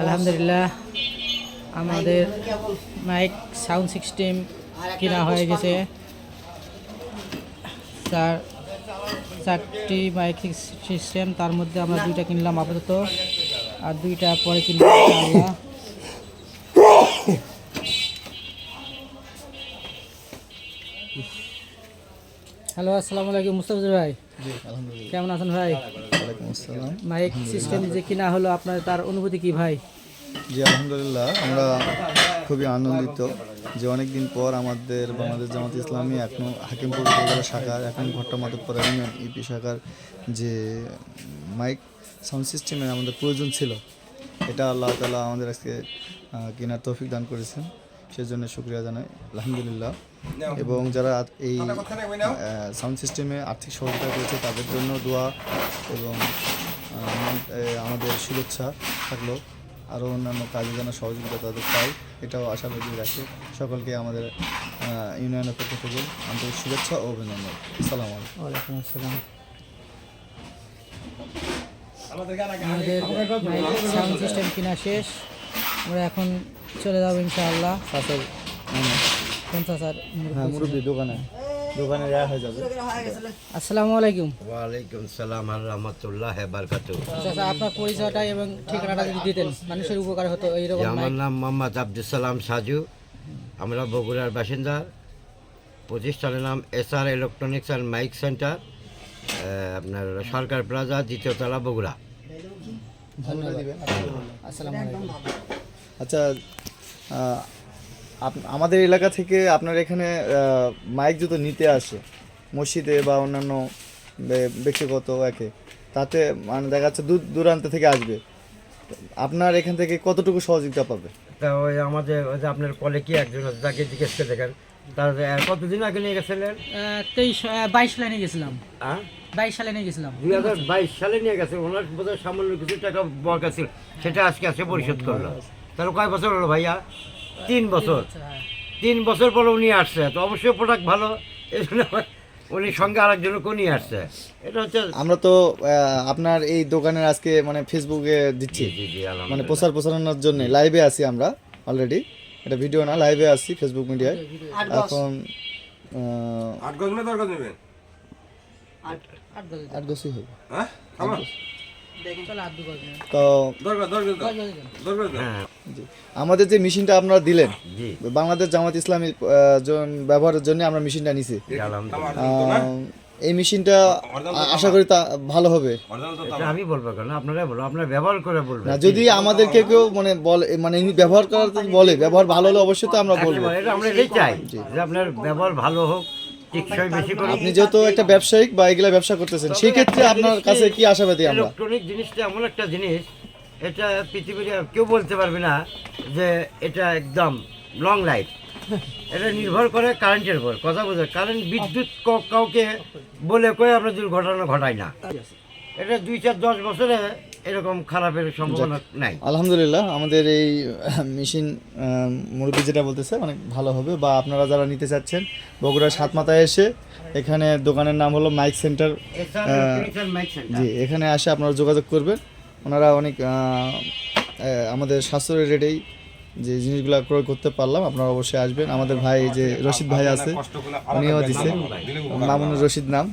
আলহামদুলিল্লাহ আমাদের mic sound system কেনা হয়ে গেছে। চারটি মাইক সিস্টেম, তার মধ্যে আমরা দুইটা কিনলাম আপাতত, আর দুইটা পরে কিনলাম ইনশাআল্লাহ। হ্যালো, আসসালামু আলাইকুম মুস্তাফিজুর ভাই। কেমন আছেন ভাই? মাইক সিস্টেম যে কিনা হলো, আপনার তার অনুভূতি কি ভাই? জি আলহামদুলিল্লাহ, আমরা খুবই আনন্দিত যে অনেক দিন পর আমাদের বাংলাদেশ জামাত ইসলামী এখনও হাকিমপুর উপজেলা শাখার এখন ভট্টা মাধবপুর ইউনিয়ন ইপি শাখার যে মাইক সাউন্ড সিস্টেমের আমাদের প্রয়োজন ছিল, এটা আল্লাহ তাআলা আমাদের আজকে কেনার তৌফিক দান করেছেন, সেজন্য শুকরিয়া জানাই আলহামদুলিল্লাহ। এবং যারা এই সাউন্ড সিস্টেমে আর্থিক সহযোগিতা করেছে তাদের জন্য দোয়া এবং আমাদের শুভেচ্ছা থাকলো। আরও অন্যান্য কাজে যেন সহযোগিতা তাদের পাই, এটাও আশাবাদী রাখে। সকলকে আমাদের ইউনিয়নের পক্ষ থেকে আন্তরিক শুভেচ্ছা ও অভিনন্দন। আসসালামু আলাইকুম। ওয়ালাইকুম আসসালাম। আমাদের সাউন্ড সিস্টেম কিনা শেষ, আমরা এখন চলে যাবো ইনশাআল্লাহ। মুরব্বী দোকানে হয়ে যাবে। আসসালামু আলাইকুম। ওয়ালাইকুম সালাম আর রাহমাতুল্লাহ বারাকাতুহু। আচ্ছা, আপনার পরিচয়টা এবং ঠিকানাটা যদি দিতেন মানুষের উপকার হতো। এইরকম আমার নাম মোহাম্মদ আব্দুল সালাম সাজু, আমরা বগুড়ার বাসিন্দা। প্রতিষ্ঠানের নাম SR electronics and mic centre, আপনার সরকার প্লাজা, 2য় তলা, বগুড়া। আসসালামু আলাইকুম। আচ্ছা, আমাদের এলাকা থেকে আপনার এখানে মাইক যত নিতে আসে মসজিদে বা অন্যান্য ব্যক্তিগত একে, তাতে মানে দেখা যাচ্ছে দূর দূরান্ত থেকে আসবে, আপনার এখান থেকে কতটুকু সহযোগিতা পাবে? তা ওই আমাদের ওই যে আপনার কলে কি একজন আছে, তাকে জিজ্ঞেস করে দেখেন। তার কতদিন আগে নিয়ে গেছিলেন? 22 সালে নিয়ে গেছিলাম। 22 সালে নিয়ে গেছিলাম। 2022 সালে নিয়ে গেছে। ওনার বোধহয় সামান্য কিছু টাকা বকেয়া ছিল, সেটা আজকে আসে পরিশোধ করলো। তাহলে কয় বছর হলো ভাইয়া? 3 বছর। 3 বছর পরে উনি আসছে, তো অবশ্যই প্রোডাক্ট ভালো, এই জন্য উনি সঙ্গে আরেকজনকে নিয়ে আসছে। এটা হচ্ছে আমরা তো আপনার এই দোকানের আজকে মানে ফেসবুকে দিচ্ছি, মানে প্রচারণার জন্য লাইভে আছি আমরা অলরেডি। এটা ভিডিও না, লাইভে আছি ফেসবুক মিডিয়ায়। এখন 8 গজ না 10 গজ নেবেন? 8 গজই হবে। হ্যাঁ, থামো। তো 10 গজ। আমাদের যে মেশিনটা আপনারা দিলেন, জি বাংলাদেশ জামাত ইসলামী ব্যবহারের জন্য আমরা মেশিনটা নিছি। এই মেশিনটা আশা করি তা ভালো হবে। এটা আমি বলবো কেন, আপনারাই বলো, আপনারা ব্যবহার করে বলবেন। না, যদি আমাদেরকে কেউ মানে বলে, মানে এমনি ব্যবহার করার বলে, ব্যবহার ভালো হলে অবশ্যই তো আমরা বলবো। এটা আমরা এটাই চাই যে আপনার ব্যবহার ভালো হোক, টিকসই বেশি করে। আপনি যেহেতু একটা ব্যবসায়িক বা এগুলা ব্যবসা করতেছেন, সেই ক্ষেত্রে আপনার কাছে কি আশাবাদী আমরা? ইলেকট্রনিক জিনিসটা এমন একটা জিনিস, এটা পৃথিবীর কেউ বলতে পারবে না যে এটা একদম লং লাইফ। এটা নির্ভর করে কারেন্টের উপর। কথা বোঝে, কারেন্ট বিদ্যুৎ কাউকে বলে কয়ে আমরা দুর্ঘটনা ঘটাই না। এটা 2-4-10 বছরে এরকম খারাপের সম্ভাবনা নাই। আলহামদুলিল্লাহ, আমাদের এই মেশিন মুরব্বী যেটা বলতেছে অনেক ভালো হবে। বা আপনারা যারা নিতে চাচ্ছেন, বগুড়ার সাতমাথায় এসে, এখানে দোকানের নাম হলো মাইক সেন্টার। জি, এখানে আসে আপনারা যোগাযোগ করবেন। ওনারা অনেক আমাদের সাশ্রয়ী রেটেই যে জিনিসগুলো ক্রয় করতে পারলাম। আপনারা অবশ্যই আসবেন। আমাদের ভাই যে রশিদ ভাই আছে, উনিও দিছে, মামুনুর রশিদ নাম।